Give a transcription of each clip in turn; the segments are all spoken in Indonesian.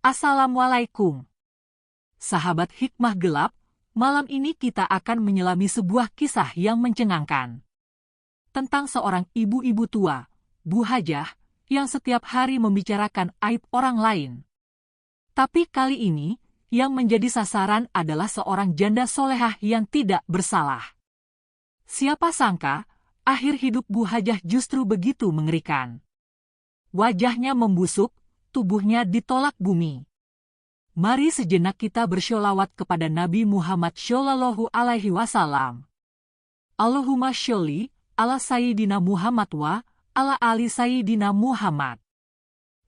Assalamualaikum. Sahabat Hikmah Gelap, malam ini kita akan menyelami sebuah kisah yang mencengangkan. Tentang seorang ibu-ibu tua, Bu Hajah, yang setiap hari membicarakan aib orang lain. Tapi kali ini, yang menjadi sasaran adalah seorang janda solehah yang tidak bersalah. Siapa sangka, akhir hidup Bu Hajah justru begitu mengerikan. Wajahnya membusuk, tubuhnya ditolak bumi. Mari sejenak kita bersholawat kepada Nabi Muhammad Shallallahu Alaihi Wasallam. Allahumma sholli ala Sayyidina Muhammad wa ala ali Sayyidina Muhammad.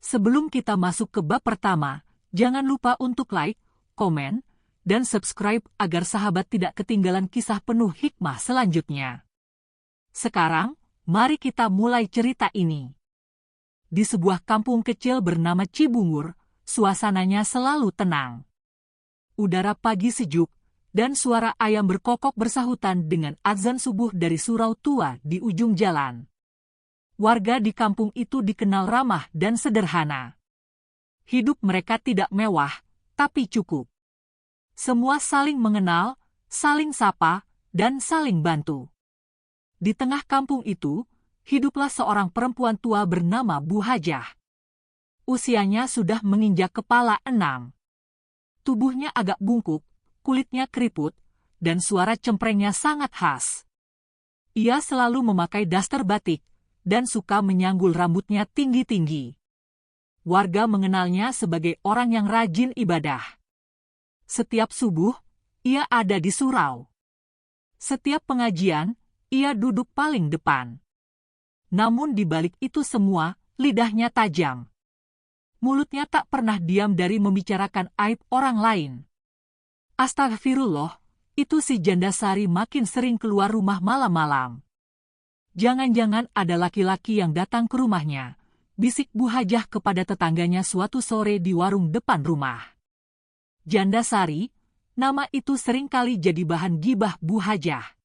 Sebelum kita masuk ke bab pertama, jangan lupa untuk like, komen, dan subscribe agar sahabat tidak ketinggalan kisah penuh hikmah selanjutnya. Sekarang, mari kita mulai cerita ini. Di sebuah kampung kecil bernama Cibungur, suasananya selalu tenang. Udara pagi sejuk, dan suara ayam berkokok bersahutan dengan azan subuh dari surau tua di ujung jalan. Warga di kampung itu dikenal ramah dan sederhana. Hidup mereka tidak mewah, tapi cukup. Semua saling mengenal, saling sapa, dan saling bantu. Di tengah kampung itu, hiduplah seorang perempuan tua bernama Bu Hajah. Usianya sudah menginjak kepala 6. Tubuhnya agak bungkuk, kulitnya keriput, dan suara cemprengnya sangat khas. Ia selalu memakai daster batik, dan suka menyanggul rambutnya tinggi-tinggi. Warga mengenalnya sebagai orang yang rajin ibadah. Setiap subuh, ia ada di surau. Setiap pengajian, ia duduk paling depan. Namun di balik itu semua, lidahnya tajam. Mulutnya tak pernah diam dari membicarakan aib orang lain. Astagfirullah, itu si janda Sari makin sering keluar rumah malam-malam. Jangan-jangan ada laki-laki yang datang ke rumahnya, bisik Bu Hajah kepada tetangganya suatu sore di warung depan rumah. Janda Sari, nama itu seringkali jadi bahan gibah Bu Hajah.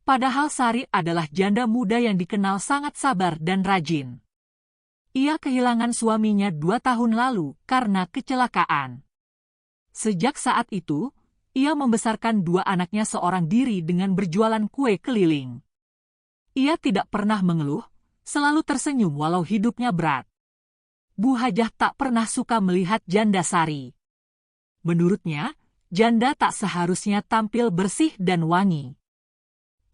Padahal Sari adalah janda muda yang dikenal sangat sabar dan rajin. Ia kehilangan suaminya 2 tahun lalu karena kecelakaan. Sejak saat itu, ia membesarkan 2 anaknya seorang diri dengan berjualan kue keliling. Ia tidak pernah mengeluh, selalu tersenyum walau hidupnya berat. Bu Hajah tak pernah suka melihat janda Sari. Menurutnya, janda tak seharusnya tampil bersih dan wangi.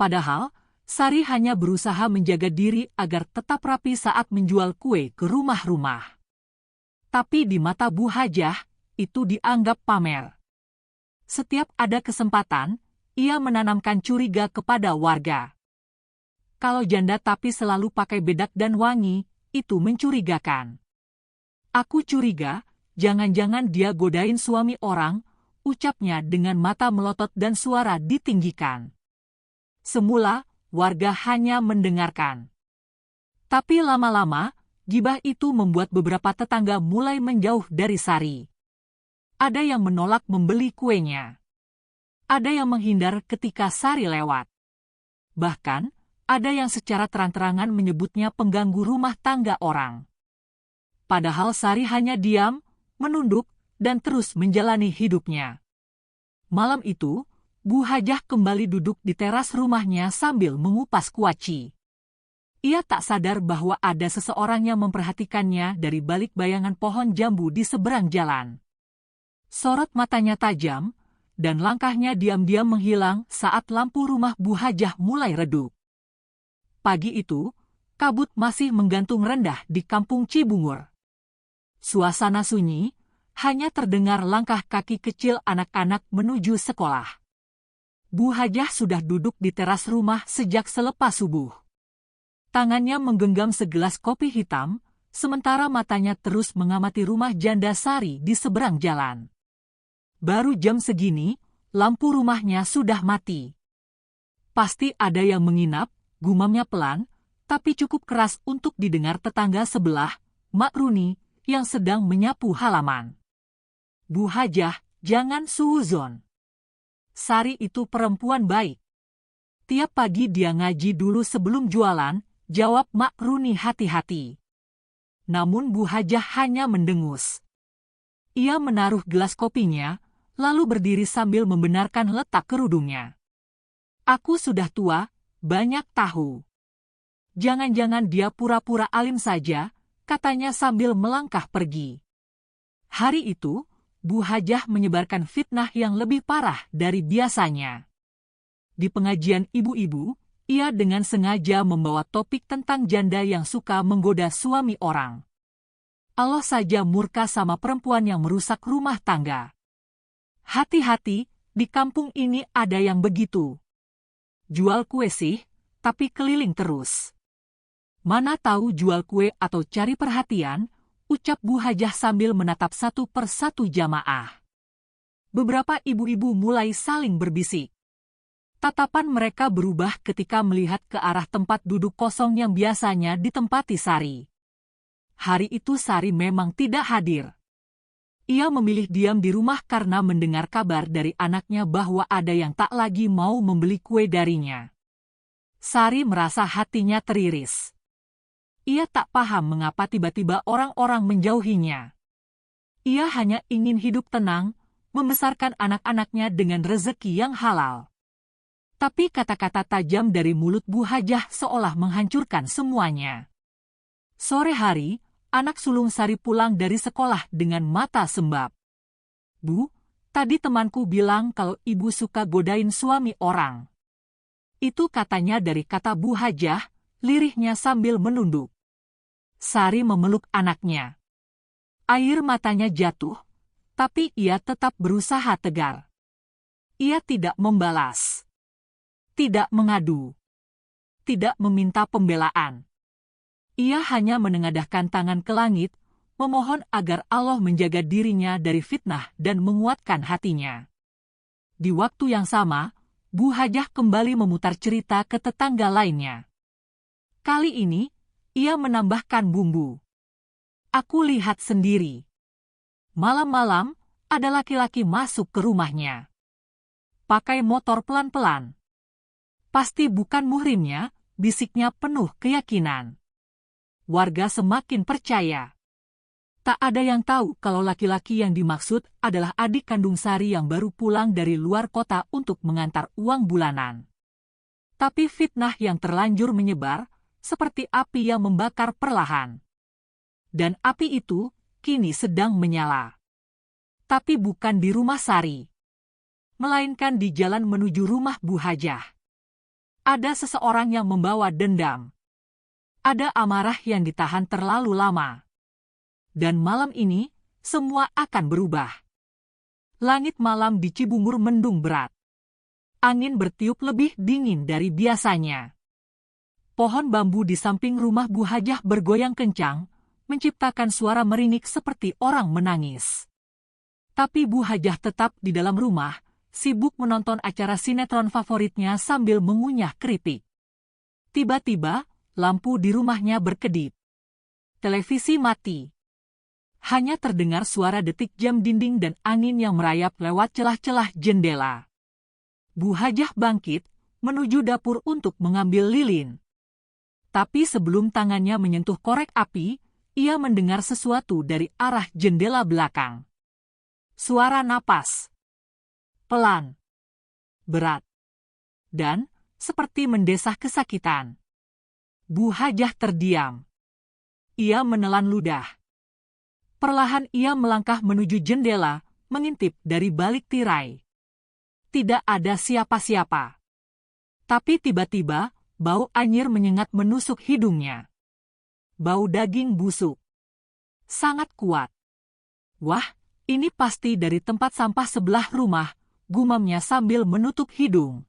Padahal, Sari hanya berusaha menjaga diri agar tetap rapi saat menjual kue ke rumah-rumah. Tapi di mata Bu Hajah, itu dianggap pamer. Setiap ada kesempatan, ia menanamkan curiga kepada warga. Kalau janda tapi selalu pakai bedak dan wangi, itu mencurigakan. Aku curiga, jangan-jangan dia godain suami orang, ucapnya dengan mata melotot dan suara ditinggikan. Semula, warga hanya mendengarkan. Tapi lama-lama, gibah itu membuat beberapa tetangga mulai menjauh dari Sari. Ada yang menolak membeli kuenya. Ada yang menghindar ketika Sari lewat. Bahkan, ada yang secara terang-terangan menyebutnya pengganggu rumah tangga orang. Padahal Sari hanya diam, menunduk, dan terus menjalani hidupnya. Malam itu, Bu Hajah kembali duduk di teras rumahnya sambil mengupas kuaci. Ia tak sadar bahwa ada seseorang yang memperhatikannya dari balik bayangan pohon jambu di seberang jalan. Sorot matanya tajam, dan langkahnya diam-diam menghilang saat lampu rumah Bu Hajah mulai redup. Pagi itu, kabut masih menggantung rendah di kampung Cibungur. Suasana sunyi, hanya terdengar langkah kaki kecil anak-anak menuju sekolah. Bu Hajah sudah duduk di teras rumah sejak selepas subuh. Tangannya menggenggam segelas kopi hitam, sementara matanya terus mengamati rumah janda Sari di seberang jalan. Baru jam segini, lampu rumahnya sudah mati. Pasti ada yang menginap, gumamnya pelan, tapi cukup keras untuk didengar tetangga sebelah, Mak Runi, yang sedang menyapu halaman. Bu Hajah, jangan suuzon. Sari itu perempuan baik. Tiap pagi dia ngaji dulu sebelum jualan, jawab Mak Runi hati-hati. Namun Bu Hajah hanya mendengus. ia menaruh gelas kopinya, lalu berdiri sambil membenarkan letak kerudungnya. Aku sudah tua, banyak tahu. Jangan-jangan dia pura-pura alim saja, katanya sambil melangkah pergi. Hari itu, Bu Hajah menyebarkan fitnah yang lebih parah dari biasanya. Di pengajian ibu-ibu, ia dengan sengaja membawa topik tentang janda yang suka menggoda suami orang. Allah saja murka sama perempuan yang merusak rumah tangga. Hati-hati, di kampung ini ada yang begitu. Jual kue sih, tapi keliling terus. Mana tahu jual kue atau cari perhatian, ucap Bu Hajah sambil menatap satu persatu jamaah. Beberapa ibu-ibu mulai saling berbisik. Tatapan mereka berubah ketika melihat ke arah tempat duduk kosong yang biasanya ditempati Sari. Hari itu Sari memang tidak hadir. Ia memilih diam di rumah karena mendengar kabar dari anaknya bahwa ada yang tak lagi mau membeli kue darinya. Sari merasa hatinya teriris. Ia tak paham mengapa tiba-tiba orang-orang menjauhinya. Ia hanya ingin hidup tenang, membesarkan anak-anaknya dengan rezeki yang halal. Tapi kata-kata tajam dari mulut Bu Hajah seolah menghancurkan semuanya. Sore hari, anak sulung Sari pulang dari sekolah dengan mata sembab. Bu, tadi temanku bilang kalau ibu suka godain suami orang. Itu katanya dari kata Bu Hajah, lirihnya sambil menunduk. Sari memeluk anaknya. Air matanya jatuh, tapi ia tetap berusaha tegar. Ia tidak membalas. Tidak mengadu. Tidak meminta pembelaan. Ia hanya menengadahkan tangan ke langit, memohon agar Allah menjaga dirinya dari fitnah dan menguatkan hatinya. Di waktu yang sama, Bu Hajah kembali memutar cerita ke tetangga lainnya. Kali ini, ia menambahkan bumbu. Aku lihat sendiri. Malam-malam, ada laki-laki masuk ke rumahnya. Pakai motor pelan-pelan. Pasti bukan muhrimnya, bisiknya penuh keyakinan. Warga semakin percaya. Tak ada yang tahu kalau laki-laki yang dimaksud adalah adik kandung Sari yang baru pulang dari luar kota untuk mengantar uang bulanan. Tapi fitnah yang terlanjur menyebar, seperti api yang membakar perlahan. Dan api itu kini sedang menyala. Tapi bukan di rumah Sari, melainkan di jalan menuju rumah Bu Hajah. Ada seseorang yang membawa dendam. Ada amarah yang ditahan terlalu lama. Dan malam ini, semua akan berubah. Langit malam di Cibungur mendung berat. Angin bertiup lebih dingin dari biasanya. Pohon bambu di samping rumah Bu Hajah bergoyang kencang, menciptakan suara meringik seperti orang menangis. Tapi Bu Hajah tetap di dalam rumah, sibuk menonton acara sinetron favoritnya sambil mengunyah keripik. Tiba-tiba, lampu di rumahnya berkedip. Televisi mati. Hanya terdengar suara detik jam dinding dan angin yang merayap lewat celah-celah jendela. Bu Hajah bangkit, menuju dapur untuk mengambil lilin. Tapi sebelum tangannya menyentuh korek api, ia mendengar sesuatu dari arah jendela belakang. Suara napas. Pelan. Berat. Dan, seperti mendesah kesakitan. Bu Hajah terdiam. Ia menelan ludah. Perlahan ia melangkah menuju jendela, mengintip dari balik tirai. Tidak ada siapa-siapa. Tapi tiba-tiba, bau anyir menyengat menusuk hidungnya. Bau daging busuk. Sangat kuat. Wah, ini pasti dari tempat sampah sebelah rumah, gumamnya sambil menutup hidung.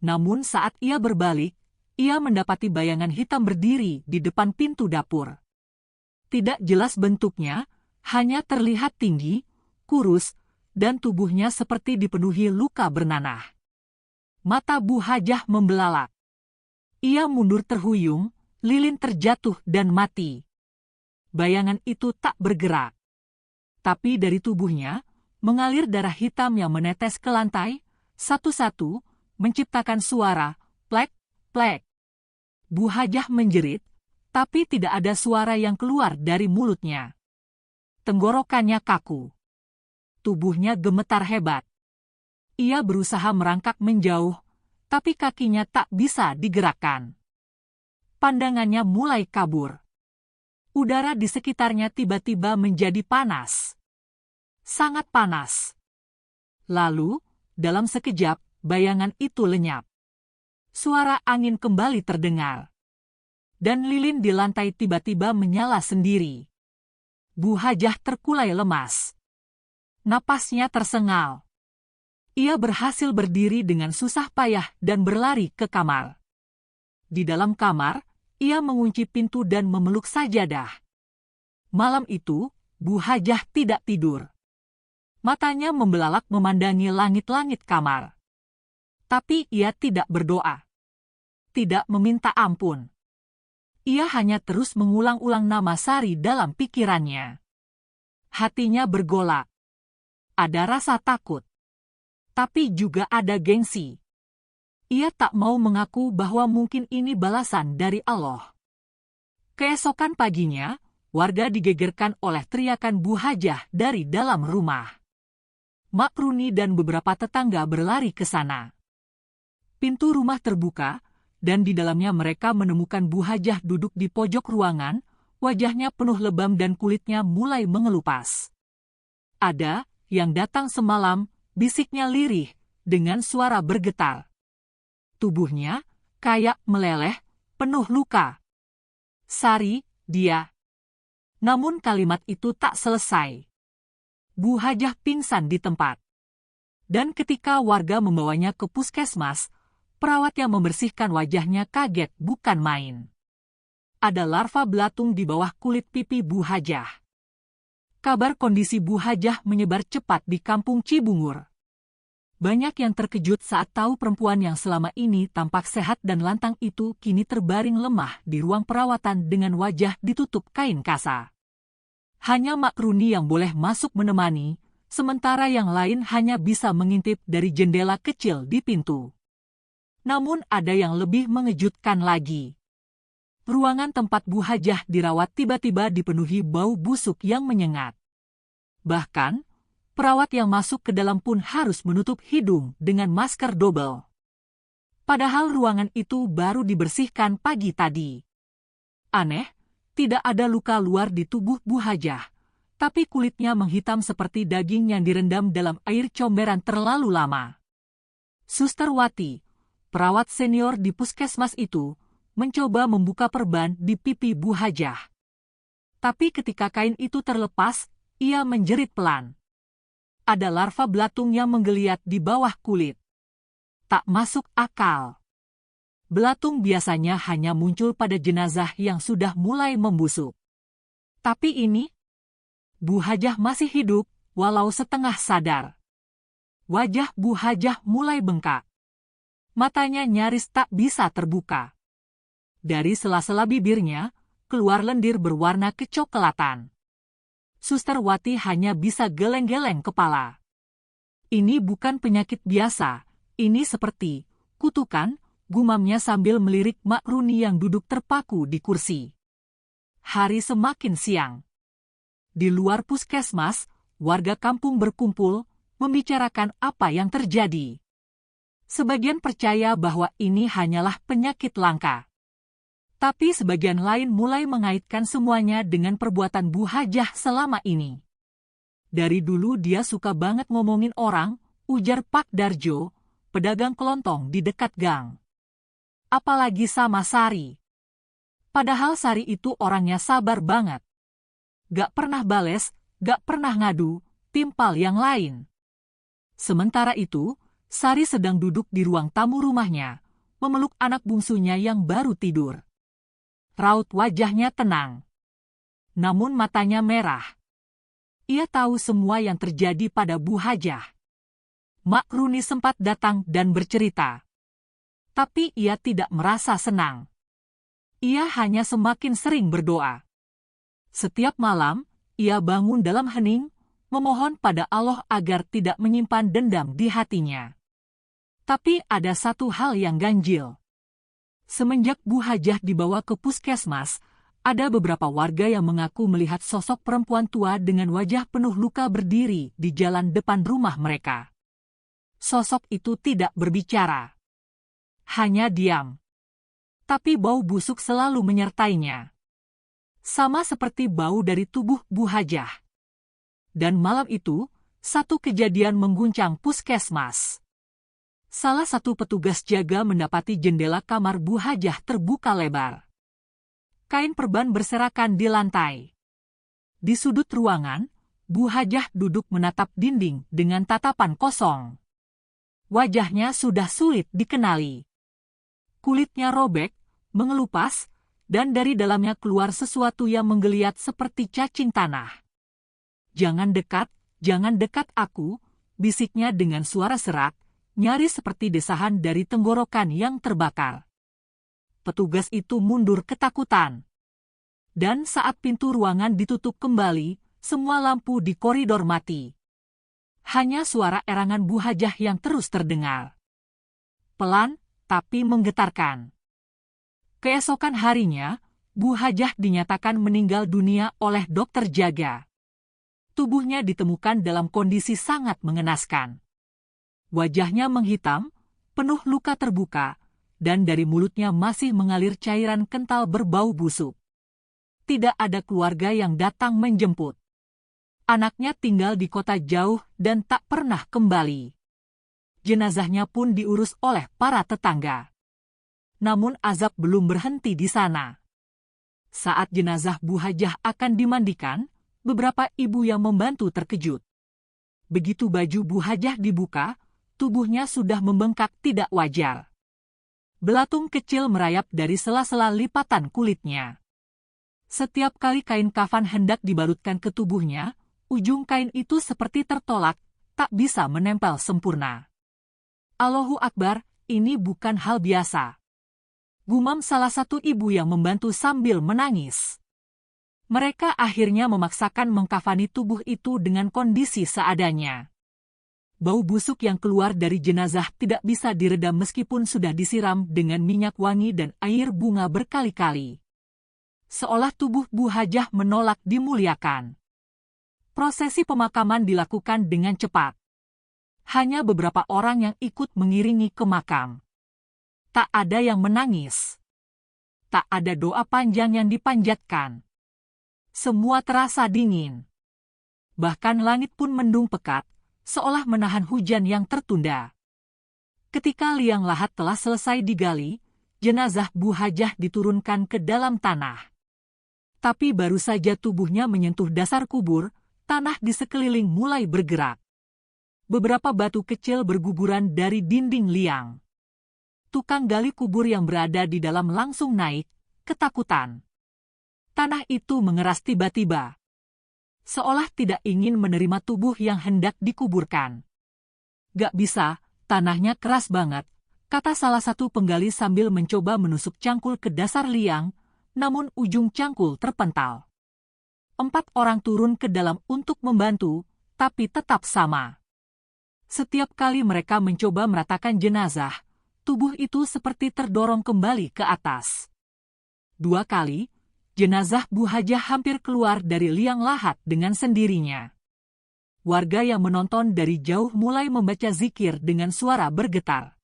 Namun saat ia berbalik, ia mendapati bayangan hitam berdiri di depan pintu dapur. Tidak jelas bentuknya, hanya terlihat tinggi, kurus, dan tubuhnya seperti dipenuhi luka bernanah. Mata Bu Hajah membelalak. Ia mundur terhuyung, lilin terjatuh dan mati. Bayangan itu tak bergerak. Tapi dari tubuhnya, mengalir darah hitam yang menetes ke lantai, satu-satu, menciptakan suara, plek, plek. Bu Hajah menjerit, tapi tidak ada suara yang keluar dari mulutnya. tenggorokannya kaku. Tubuhnya gemetar hebat. Ia berusaha merangkak menjauh, tapi kakinya tak bisa digerakkan. Pandangannya mulai kabur. Udara di sekitarnya tiba-tiba menjadi panas. Sangat panas. Lalu, dalam sekejap, bayangan itu lenyap. Suara angin kembali terdengar. Dan lilin di lantai tiba-tiba menyala sendiri. Bu Hajah terkulai lemas. Napasnya tersengal. Ia berhasil berdiri dengan susah payah dan berlari ke kamar. Di dalam kamar, ia mengunci pintu dan memeluk sajadah. Malam itu, Bu Hajah tidak tidur. Matanya membelalak memandangi langit-langit kamar. Tapi ia tidak berdoa. Tidak meminta ampun. Ia hanya terus mengulang-ulang nama Sari dalam pikirannya. Hatinya bergolak. Ada rasa takut. Tapi juga ada gengsi. Ia tak mau mengaku bahwa mungkin ini balasan dari Allah. Keesokan paginya, warga digegerkan oleh teriakan Bu Hajah dari dalam rumah. Makruni dan beberapa tetangga berlari ke sana. Pintu rumah terbuka, dan di dalamnya mereka menemukan Bu Hajah duduk di pojok ruangan, wajahnya penuh lebam dan kulitnya mulai mengelupas. Ada yang datang semalam, bisiknya lirih, dengan suara bergetar. Tubuhnya, kayak meleleh, penuh luka. Sari, dia. Namun kalimat itu tak selesai. Bu Hajah pingsan di tempat. Dan ketika warga membawanya ke puskesmas, perawat yang membersihkan wajahnya kaget bukan main. Ada larva belatung di bawah kulit pipi Bu Hajah. Kabar kondisi Bu Hajah menyebar cepat di kampung Cibungur. Banyak yang terkejut saat tahu perempuan yang selama ini tampak sehat dan lantang itu kini terbaring lemah di ruang perawatan dengan wajah ditutup kain kasa. Hanya Makruni yang boleh masuk menemani, sementara yang lain hanya bisa mengintip dari jendela kecil di pintu. Namun ada yang lebih mengejutkan lagi. Ruangan tempat Bu Hajah dirawat tiba-tiba dipenuhi bau busuk yang menyengat. Bahkan, perawat yang masuk ke dalam pun harus menutup hidung dengan masker double. Padahal ruangan itu baru dibersihkan pagi tadi. Aneh, tidak ada luka luar di tubuh Bu Hajah, tapi kulitnya menghitam seperti daging yang direndam dalam air comberan terlalu lama. Suster Wati, perawat senior di puskesmas itu, mencoba membuka perban di pipi Bu Hajah. Tapi ketika kain itu terlepas, ia menjerit pelan. Ada larva belatung yang menggeliat di bawah kulit. Tak masuk akal. Belatung biasanya hanya muncul pada jenazah yang sudah mulai membusuk. Tapi ini, Bu Hajah masih hidup, walau setengah sadar. Wajah Bu Hajah mulai bengkak. Matanya nyaris tak bisa terbuka. Dari sela-sela bibirnya, keluar lendir berwarna kecoklatan. Suster Wati hanya bisa geleng-geleng kepala. Ini bukan penyakit biasa, ini seperti kutukan, gumamnya sambil melirik Makruni yang duduk terpaku di kursi. Hari semakin siang. Di luar puskesmas, warga kampung berkumpul, membicarakan apa yang terjadi. Sebagian percaya bahwa ini hanyalah penyakit langka. Tapi sebagian lain mulai mengaitkan semuanya dengan perbuatan Bu Hajah selama ini. Dari dulu dia suka banget ngomongin orang, ujar Pak Darjo, pedagang kelontong di dekat gang. Apalagi sama Sari. Padahal Sari itu orangnya sabar banget. Gak pernah bales, gak pernah ngadu, timpal yang lain. Sementara itu, Sari sedang duduk di ruang tamu rumahnya, memeluk anak bungsunya yang baru tidur. Raut wajahnya tenang. Namun matanya merah. Ia tahu semua yang terjadi pada Bu Hajah. Makruni sempat datang dan bercerita. Tapi ia tidak merasa senang. Ia hanya semakin sering berdoa. Setiap malam, ia bangun dalam hening, memohon pada Allah agar tidak menyimpan dendam di hatinya. Tapi ada satu hal yang ganjil. Semenjak Bu Hajah dibawa ke puskesmas, Ada beberapa warga yang mengaku melihat sosok perempuan tua dengan wajah penuh luka berdiri di jalan depan rumah mereka. Sosok itu tidak berbicara. Hanya diam. Tapi bau busuk selalu menyertainya. Sama seperti bau dari tubuh Bu Hajah. Dan malam itu, satu kejadian mengguncang puskesmas. Salah satu petugas jaga mendapati jendela kamar Bu Hajah terbuka lebar. Kain perban berserakan di lantai. Di sudut ruangan, Bu Hajah duduk menatap dinding dengan tatapan kosong. Wajahnya sudah sulit dikenali. Kulitnya robek, mengelupas, dan dari dalamnya keluar sesuatu yang menggeliat seperti cacing tanah. Jangan dekat aku, bisiknya dengan suara serak, nyaris seperti desahan dari tenggorokan yang terbakar. Petugas itu mundur ketakutan. Dan saat pintu ruangan ditutup kembali, semua lampu di koridor mati. Hanya suara erangan Bu Hajah yang terus terdengar. Pelan, tapi menggetarkan. Keesokan harinya, Bu Hajah dinyatakan meninggal dunia oleh dokter jaga. Tubuhnya ditemukan dalam kondisi sangat mengenaskan. Wajahnya menghitam, penuh luka terbuka, dan dari mulutnya masih mengalir cairan kental berbau busuk. Tidak ada keluarga yang datang menjemput. Anaknya tinggal di kota jauh dan tak pernah kembali. Jenazahnya pun diurus oleh para tetangga. Namun azab belum berhenti di sana. Saat jenazah Bu Hajah akan dimandikan, beberapa ibu yang membantu terkejut. Begitu baju Bu Hajah dibuka, tubuhnya sudah membengkak tidak wajar. Belatung kecil merayap dari sela-sela lipatan kulitnya. Setiap kali kain kafan hendak dibalutkan ke tubuhnya, ujung kain itu seperti tertolak, tak bisa menempel sempurna. Allahu Akbar, ini bukan hal biasa. Gumam salah satu ibu yang membantu sambil menangis. Mereka akhirnya memaksakan mengkafani tubuh itu dengan kondisi seadanya. Bau busuk yang keluar dari jenazah tidak bisa diredam meskipun sudah disiram dengan minyak wangi dan air bunga berkali-kali. Seolah tubuh Bu Hajah menolak dimuliakan. Prosesi pemakaman dilakukan dengan cepat. Hanya beberapa orang yang ikut mengiringi ke makam. Tak ada yang menangis. Tak ada doa panjang yang dipanjatkan. Semua terasa dingin. Bahkan langit pun mendung pekat, seolah menahan hujan yang tertunda. Ketika liang lahat telah selesai digali, jenazah Bu Hajah diturunkan ke dalam tanah. Tapi baru saja tubuhnya menyentuh dasar kubur, tanah di sekeliling mulai bergerak. Beberapa batu kecil berguguran dari dinding liang. Tukang gali kubur yang berada di dalam langsung naik, ketakutan. Tanah itu mengeras tiba-tiba. Seolah tidak ingin menerima tubuh yang hendak dikuburkan. Gak bisa, tanahnya keras banget, kata salah satu penggali sambil mencoba menusuk cangkul ke dasar liang, namun ujung cangkul terpental. 4 orang turun ke dalam untuk membantu, tapi tetap sama. Setiap kali mereka mencoba meratakan jenazah, tubuh itu seperti terdorong kembali ke atas. 2 kali, jenazah Bu Hajah hampir keluar dari liang lahat dengan sendirinya. Warga yang menonton dari jauh mulai membaca zikir dengan suara bergetar.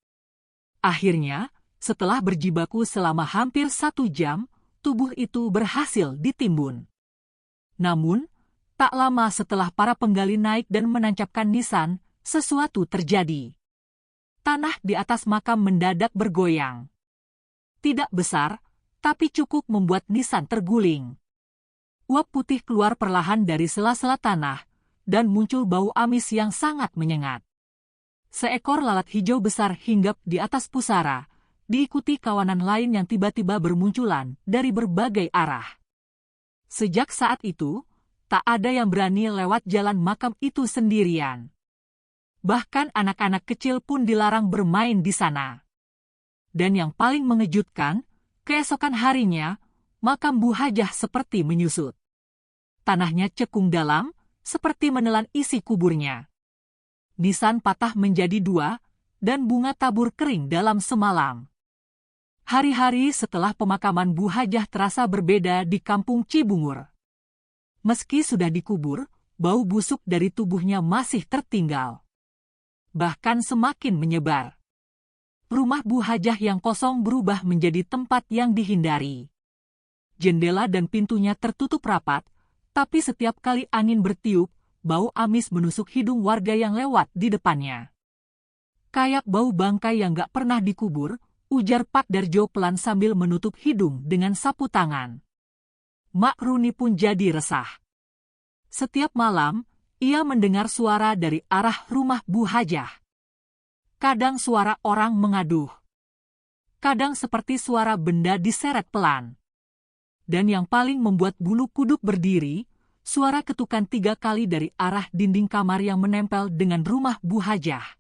Akhirnya, setelah berjibaku selama hampir 1 jam, tubuh itu berhasil ditimbun. Namun, tak lama setelah para penggali naik dan menancapkan nisan, sesuatu terjadi. Tanah di atas makam mendadak bergoyang. Tidak besar, tapi cukup membuat nisan terguling. Uap putih keluar perlahan dari sela-sela tanah, dan muncul bau amis yang sangat menyengat. Seekor lalat hijau besar hinggap di atas pusara, diikuti kawanan lain yang tiba-tiba bermunculan dari berbagai arah. Sejak saat itu, tak ada yang berani lewat jalan makam itu sendirian. Bahkan anak-anak kecil pun dilarang bermain di sana. Dan yang paling mengejutkan, keesokan harinya, makam Bu Hajah seperti menyusut. Tanahnya cekung dalam, seperti menelan isi kuburnya. Nisan patah menjadi 2, dan bunga tabur kering dalam semalam. Hari-hari setelah pemakaman Bu Hajah terasa berbeda di kampung Cibungur. Meski sudah dikubur, bau busuk dari tubuhnya masih tertinggal. Bahkan semakin menyebar. Rumah Bu Hajah yang kosong berubah menjadi tempat yang dihindari. Jendela dan pintunya tertutup rapat, tapi setiap kali angin bertiup, bau amis menusuk hidung warga yang lewat di depannya. Kayak bau bangkai yang gak pernah dikubur, ujar Pak Darjo pelan sambil menutup hidung dengan sapu tangan. Mak Runi pun jadi resah. Setiap malam, ia mendengar suara dari arah rumah Bu Hajah. Kadang suara orang mengaduh. Kadang seperti suara benda diseret pelan. Dan yang paling membuat bulu kuduk berdiri, suara ketukan 3 kali dari arah dinding kamar yang menempel dengan rumah Bu Hajah.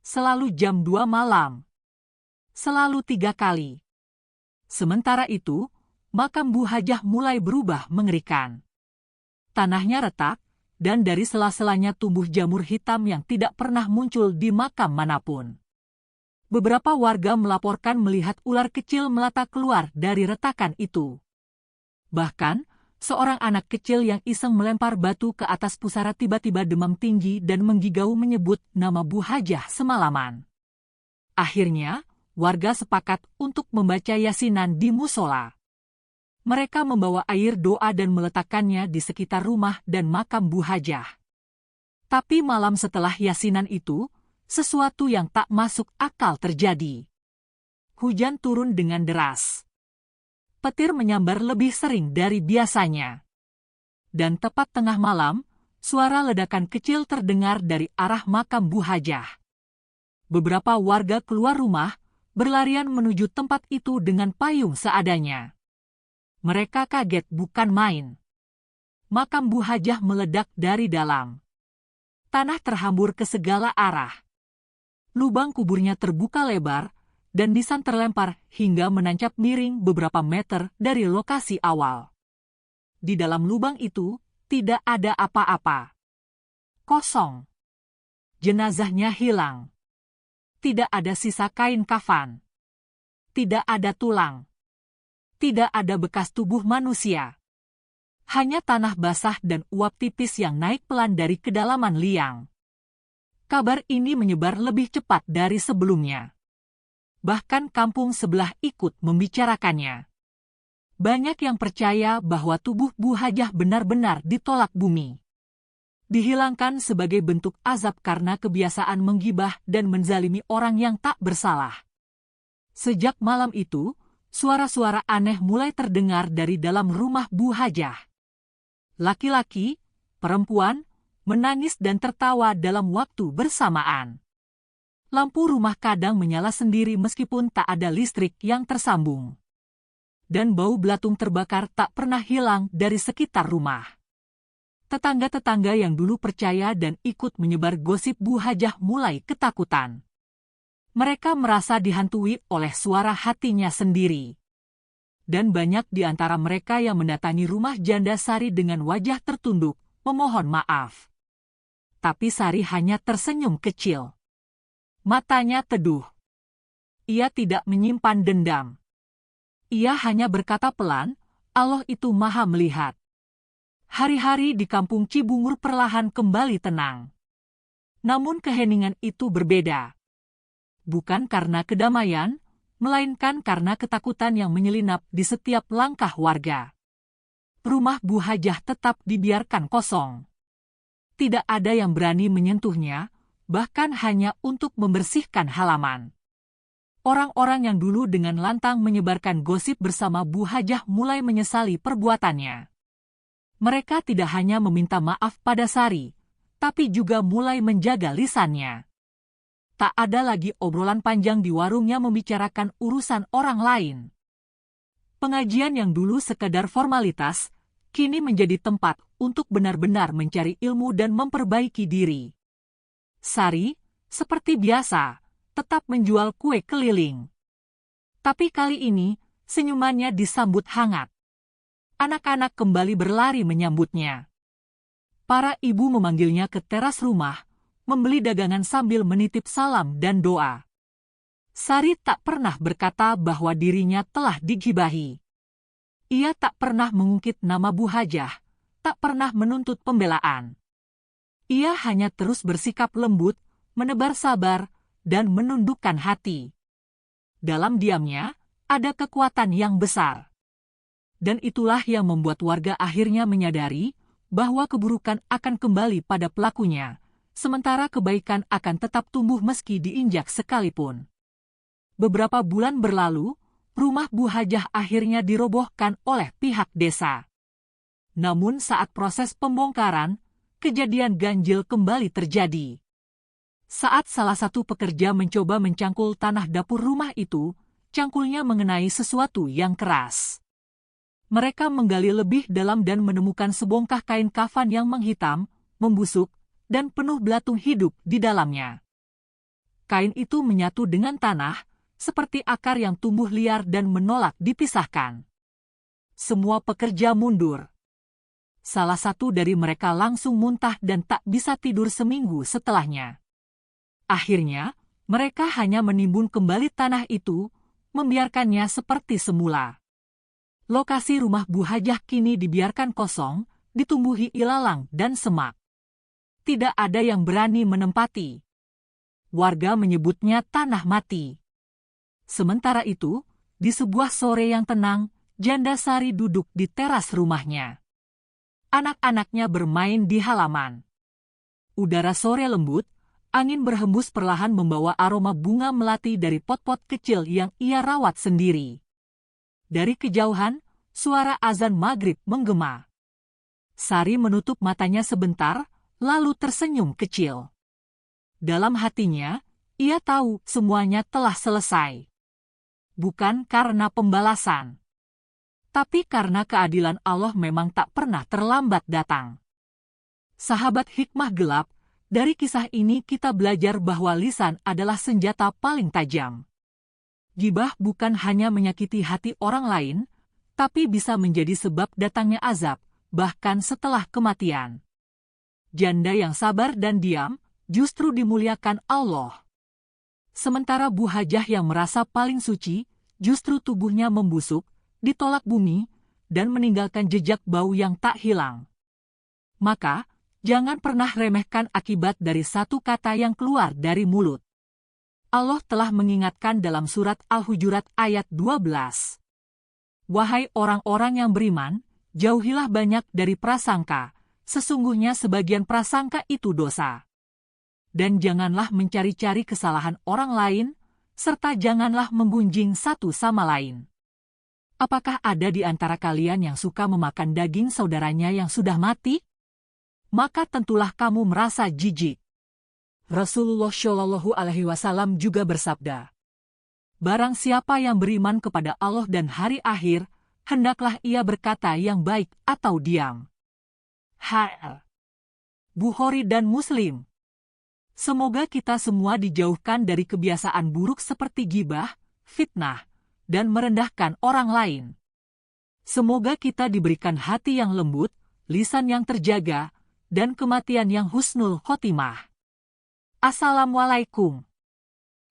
Selalu jam 2 malam. Selalu 3 kali. Sementara itu, makam Bu Hajah mulai berubah mengerikan. Tanahnya retak, dan dari sela-selanya tumbuh jamur hitam yang tidak pernah muncul di makam manapun. Beberapa warga melaporkan melihat ular kecil melata keluar dari retakan itu. Bahkan, seorang anak kecil yang iseng melempar batu ke atas pusara tiba-tiba demam tinggi dan menggigau menyebut nama Bu Hajah semalaman. Akhirnya, warga sepakat untuk membaca yasinan di musola. Mereka membawa air doa dan meletakkannya di sekitar rumah dan makam Bu Hajah. Tapi malam setelah yasinan itu, sesuatu yang tak masuk akal terjadi. Hujan turun dengan deras. Petir menyambar lebih sering dari biasanya. Dan tepat tengah malam, suara ledakan kecil terdengar dari arah makam Bu Hajah. Beberapa warga keluar rumah, berlarian menuju tempat itu dengan payung seadanya. Mereka kaget bukan main. Makam Bu Hajah meledak dari dalam. Tanah terhambur ke segala arah. Lubang kuburnya terbuka lebar, dan nisan terlempar hingga menancap miring beberapa meter dari lokasi awal. Di dalam lubang itu, tidak ada apa-apa. Kosong. Jenazahnya hilang. Tidak ada sisa kain kafan. Tidak ada tulang. Tidak ada bekas tubuh manusia. Hanya tanah basah dan uap tipis yang naik pelan dari kedalaman liang. Kabar ini menyebar lebih cepat dari sebelumnya. Bahkan kampung sebelah ikut membicarakannya. Banyak yang percaya bahwa tubuh Bu Hajah benar-benar ditolak bumi. Dihilangkan sebagai bentuk azab karena kebiasaan menggibah dan menzalimi orang yang tak bersalah. Sejak malam itu, suara-suara aneh mulai terdengar dari dalam rumah Bu Hajah. Laki-laki, perempuan, menangis dan tertawa dalam waktu bersamaan. Lampu rumah kadang menyala sendiri meskipun tak ada listrik yang tersambung. Dan bau belatung terbakar tak pernah hilang dari sekitar rumah. Tetangga-tetangga yang dulu percaya dan ikut menyebar gosip Bu Hajah mulai ketakutan. Mereka merasa dihantui oleh suara hatinya sendiri. Dan banyak di antara mereka yang mendatangi rumah janda Sari dengan wajah tertunduk, memohon maaf. Tapi Sari hanya tersenyum kecil. Matanya teduh. Ia tidak menyimpan dendam. Ia hanya berkata pelan, Allah itu maha melihat. Hari-hari di kampung Cibungur perlahan kembali tenang. Namun keheningan itu berbeda. Bukan karena kedamaian, melainkan karena ketakutan yang menyelinap di setiap langkah warga. Rumah Bu Hajah tetap dibiarkan kosong. Tidak ada yang berani menyentuhnya, bahkan hanya untuk membersihkan halaman. Orang-orang yang dulu dengan lantang menyebarkan gosip bersama Bu Hajah mulai menyesali perbuatannya. Mereka tidak hanya meminta maaf pada Sari, tapi juga mulai menjaga lisannya. Tak ada lagi obrolan panjang di warungnya membicarakan urusan orang lain. Pengajian yang dulu sekadar formalitas, kini menjadi tempat untuk benar-benar mencari ilmu dan memperbaiki diri. Sari, seperti biasa, tetap menjual kue keliling. Tapi kali ini, senyumannya disambut hangat. Anak-anak kembali berlari menyambutnya. Para ibu memanggilnya ke teras rumah, membeli dagangan sambil menitip salam dan doa. Sari tak pernah berkata bahwa dirinya telah digibahi. Ia tak pernah mengungkit nama Bu Hajah, tak pernah menuntut pembelaan. Ia hanya terus bersikap lembut, menebar sabar, dan menundukkan hati. Dalam diamnya, ada kekuatan yang besar. Dan itulah yang membuat warga akhirnya menyadari bahwa keburukan akan kembali pada pelakunya, sementara kebaikan akan tetap tumbuh meski diinjak sekalipun. Beberapa bulan berlalu, rumah Bu Hajah akhirnya dirobohkan oleh pihak desa. Namun saat proses pembongkaran, kejadian ganjil kembali terjadi. Saat salah satu pekerja mencoba mencangkul tanah dapur rumah itu, cangkulnya mengenai sesuatu yang keras. Mereka menggali lebih dalam dan menemukan sebongkah kain kafan yang menghitam, membusuk, dan penuh belatung hidup di dalamnya. Kain itu menyatu dengan tanah, seperti akar yang tumbuh liar dan menolak dipisahkan. Semua pekerja mundur. Salah satu dari mereka langsung muntah dan tak bisa tidur seminggu setelahnya. Akhirnya, mereka hanya menimbun kembali tanah itu, membiarkannya seperti semula. Lokasi rumah Bu Hajah kini dibiarkan kosong, ditumbuhi ilalang dan semak. Tidak ada yang berani menempati. Warga menyebutnya tanah mati. Sementara itu, di sebuah sore yang tenang, Janda Sari duduk di teras rumahnya. Anak-anaknya bermain di halaman. Udara sore lembut, angin berhembus perlahan membawa aroma bunga melati dari pot-pot kecil yang ia rawat sendiri. Dari kejauhan, suara azan maghrib menggema. Sari menutup matanya sebentar, lalu tersenyum kecil. Dalam hatinya, ia tahu semuanya telah selesai. Bukan karena pembalasan, tapi karena keadilan Allah memang tak pernah terlambat datang. Sahabat hikmah gelap, dari kisah ini kita belajar bahwa lisan adalah senjata paling tajam. Gibah bukan hanya menyakiti hati orang lain, tapi bisa menjadi sebab datangnya azab, bahkan setelah kematian. Janda yang sabar dan diam, justru dimuliakan Allah. Sementara Bu Hajah yang merasa paling suci, justru tubuhnya membusuk, ditolak bumi, dan meninggalkan jejak bau yang tak hilang. Maka, jangan pernah remehkan akibat dari satu kata yang keluar dari mulut. Allah telah mengingatkan dalam surat Al-Hujurat ayat 12. Wahai orang-orang yang beriman, jauhilah banyak dari prasangka, sesungguhnya sebagian prasangka itu dosa. Dan janganlah mencari-cari kesalahan orang lain, serta janganlah menggunjing satu sama lain. Apakah ada di antara kalian yang suka memakan daging saudaranya yang sudah mati? Maka tentulah kamu merasa jijik. Rasulullah Shallallahu Alaihi Wasallam juga bersabda, barang siapa yang beriman kepada Allah dan hari akhir, hendaklah ia berkata yang baik atau diam. Hr. Bukhari dan Muslim. Semoga kita semua dijauhkan dari kebiasaan buruk seperti gibah, fitnah, dan merendahkan orang lain. Semoga kita diberikan hati yang lembut, lisan yang terjaga, dan kematian yang husnul khotimah. Assalamualaikum.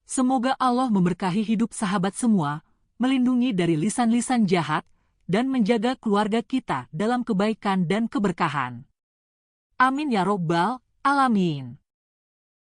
Semoga Allah memberkahi hidup sahabat semua, melindungi dari lisan-lisan jahat, dan menjaga keluarga kita dalam kebaikan dan keberkahan. Amin ya Robbal Alamin.